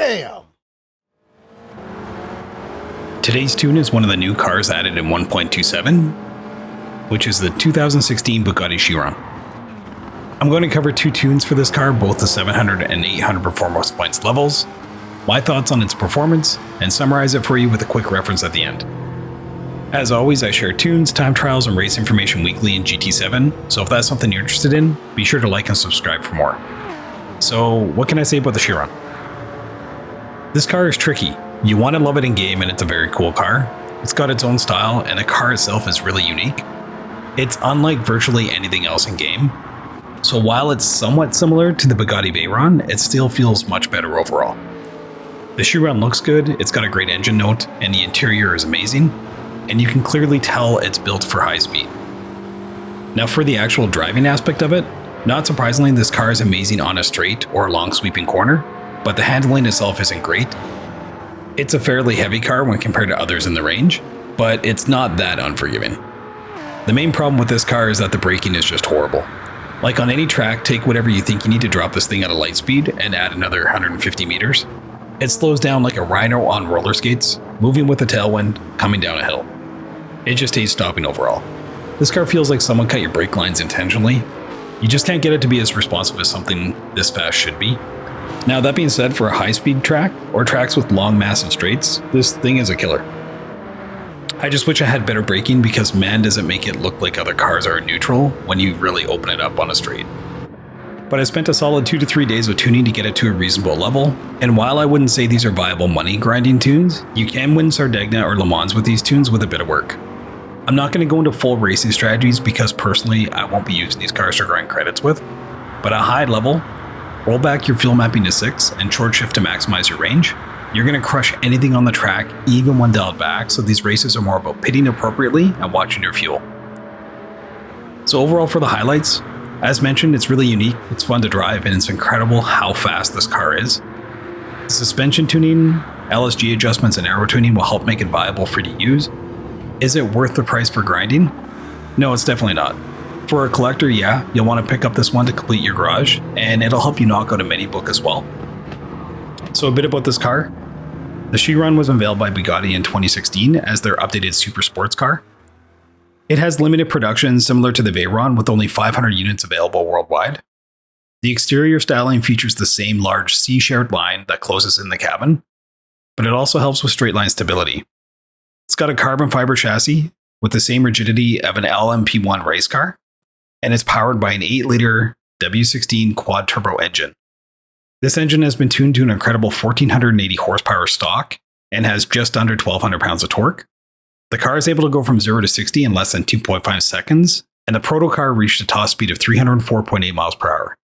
Damn! Today's tune is one of the new cars added in 1.27, which is the 2016 Bugatti Chiron. I'm going to cover two tunes for this car, both the 700 and 800 performance points levels, my thoughts on its performance, and summarize it for you with a quick reference at the end. As always, I share tunes, time trials, and race information weekly in GT7, so if that's something you're interested in, be sure to like and subscribe for more. So, what can I say about the Chiron? This car is tricky. You want to love it in game, and it's a very cool car. It's got its own style, and the car itself is really unique. It's unlike virtually anything else in game. So while it's somewhat similar to the Bugatti Veyron, it still feels much better overall. The Chiron looks good, it's got a great engine note, and the interior is amazing, and you can clearly tell it's built for high speed. Now for the actual driving aspect of it, not surprisingly this car is amazing on a straight or long sweeping corner, but the handling itself isn't great. It's a fairly heavy car when compared to others in the range, but it's not that unforgiving. The main problem with this car is that the braking is just horrible. Like on any track, take whatever you think you need to drop this thing at a light speed and add another 150 meters. It slows down like a rhino on roller skates, moving with a tailwind, coming down a hill. It just hates stopping overall. This car feels like someone cut your brake lines intentionally. You just can't get it to be as responsive as something this fast should be. Now that being said, for a high-speed track, or tracks with long massive straights, this thing is a killer. I just wish I had better braking because man does it make it look like other cars are neutral when you really open it up on a straight. But I spent a solid 2 to 3 days of tuning to get it to a reasonable level, and while I wouldn't say these are viable money grinding tunes, you can win Sardegna or Le Mans with these tunes with a bit of work. I'm not going to go into full racing strategies because personally I won't be using these cars to grind credits with, but at a high level, roll back your fuel mapping to 6 and short shift to maximize your range. You're going to crush anything on the track, even when dialed back, so these races are more about pitting appropriately and watching your fuel. So overall for the highlights, as mentioned, it's really unique, it's fun to drive, and it's incredible how fast this car is. The suspension tuning, LSG adjustments, and aero tuning will help make it viable for you to use. Is it worth the price for grinding? No, it's definitely not. For a collector, yeah, you'll want to pick up this one to complete your garage, and it'll help you knock out a mini book as well. So a bit about this car. The Chiron was unveiled by Bugatti in 2016 as their updated super sports car. It has limited production similar to the Veyron with only 500 units available worldwide. The exterior styling features the same large C-shaped line that closes in the cabin, but it also helps with straight line stability. It's got a carbon fiber chassis with the same rigidity of an LMP1 race car, and it's powered by an 8-liter W16 quad turbo engine. This engine has been tuned to an incredible 1480 horsepower stock and has just under 1200 pounds of torque. The car is able to go from 0 to 60 in less than 2.5 seconds, and the proto car reached a top speed of 304.8 miles per hour.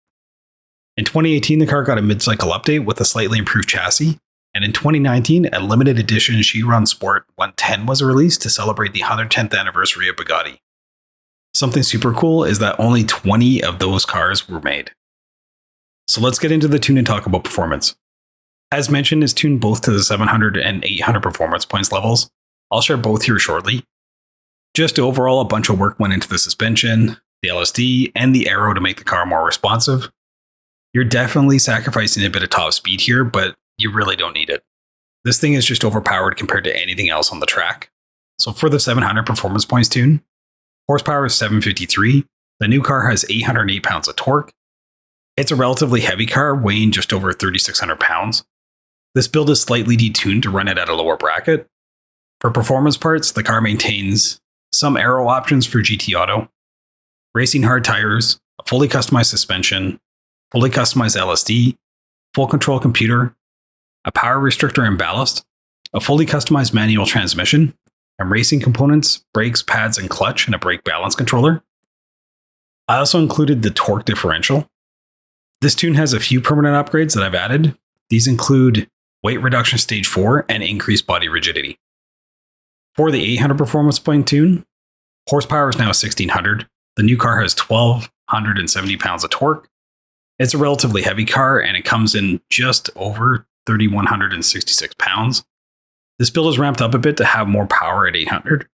In 2018, the car got a mid-cycle update with a slightly improved chassis, and in 2019, a limited edition Chiron Sport 110 was released to celebrate the 110th anniversary of Bugatti. Something super cool is that only 20 of those cars were made. So let's get into the tune and talk about performance. As mentioned, it's tuned both to the 700 and 800 performance points levels. I'll share both here shortly. Just overall, a bunch of work went into the suspension, the LSD, and the aero to make the car more responsive. You're definitely sacrificing a bit of top speed here, but you really don't need it. This thing is just overpowered compared to anything else on the track. So for the 700 performance points tune, horsepower is 753. The new car has 808 pounds of torque. It's a relatively heavy car, weighing just over 3,600 pounds. This build is slightly detuned to run it at a lower bracket. For performance parts, the car maintains some aero options for GT Auto, racing hard tires, a fully customized suspension, fully customized LSD, full control computer, a power restrictor and ballast, a fully customized manual transmission, and racing components, brakes, pads, and clutch, and a brake balance controller. I also included the torque differential. This tune has a few permanent upgrades that I've added. These include weight reduction stage 4 and increased body rigidity. For the 800 performance point tune, horsepower is now 1600. The new car has 1270 pounds of torque. It's a relatively heavy car and it comes in just over 3,166 pounds. This build is ramped up a bit to have more power at 800.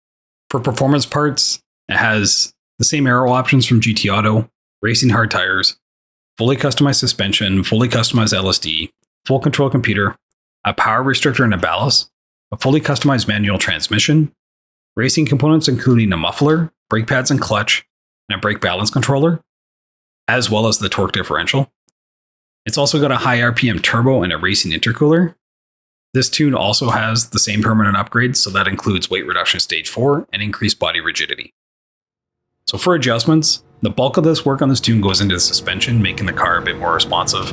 For performance parts, it has the same aero options from GT Auto, racing hard tires, fully customized suspension, fully customized LSD, full control computer, a power restrictor and a ballast, a fully customized manual transmission, racing components including a muffler, brake pads and clutch, and a brake balance controller, as well as the torque differential. It's also got a high RPM turbo and a racing intercooler. This tune also has the same permanent upgrades, so that includes weight reduction stage 4 and increased body rigidity. So for adjustments, the bulk of this work on this tune goes into the suspension, making the car a bit more responsive.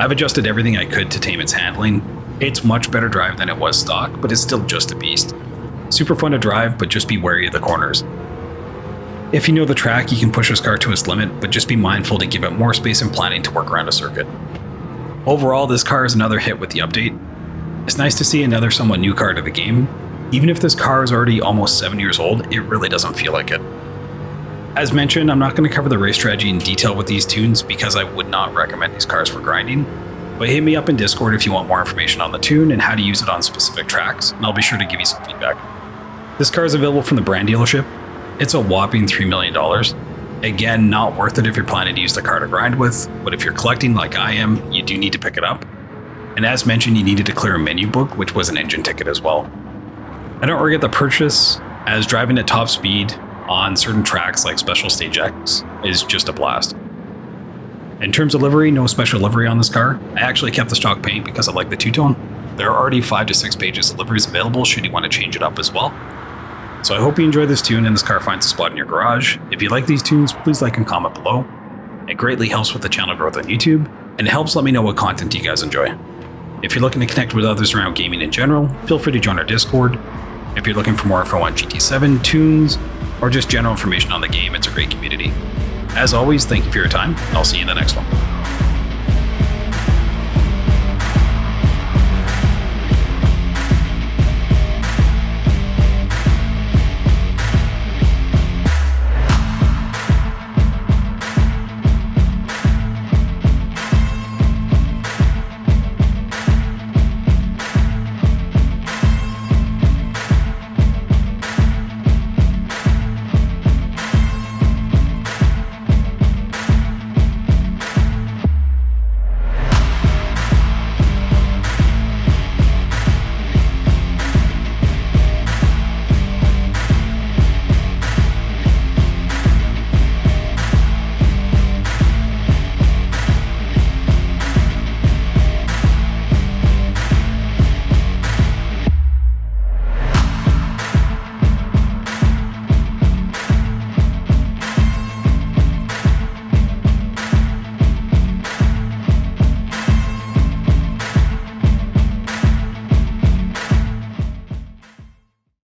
I've adjusted everything I could to tame its handling. It's much better drive than it was stock, but it's still just a beast. Super fun to drive, but just be wary of the corners. If you know the track, you can push this car to its limit, but just be mindful to give it more space and planning to work around a circuit. Overall, this car is another hit with the update. It's nice to see another somewhat new car to the game. Even if this car is already almost 7 years old, it really doesn't feel like it. As mentioned, I'm not going to cover the race strategy in detail with these tunes because I would not recommend these cars for grinding, but hit me up in Discord if you want more information on the tune and how to use it on specific tracks, and I'll be sure to give you some feedback. This car is available from the brand dealership. It's a whopping $3 million. Again, not worth it if you're planning to use the car to grind with, but if you're collecting like I am, you do need to pick it up. And as mentioned, you needed to clear a menu book, which was an engine ticket as well. I don't regret the purchase, as driving at top speed on certain tracks like Special Stage X is just a blast. In terms of livery, no special livery on this car. I actually kept the stock paint because I like the two-tone. There are already 5 to 6 pages of liveries available should you want to change it up as well. So I hope you enjoy this tune and this car finds a spot in your garage. If you like these tunes, please like and comment below. It greatly helps with the channel growth on YouTube, and it helps let me know what content you guys enjoy. If you're looking to connect with others around gaming in general, feel free to join our Discord. If you're looking for more info on GT7, tunes, or just general information on the game, it's a great community. As always, thank you for your time, and I'll see you in the next one.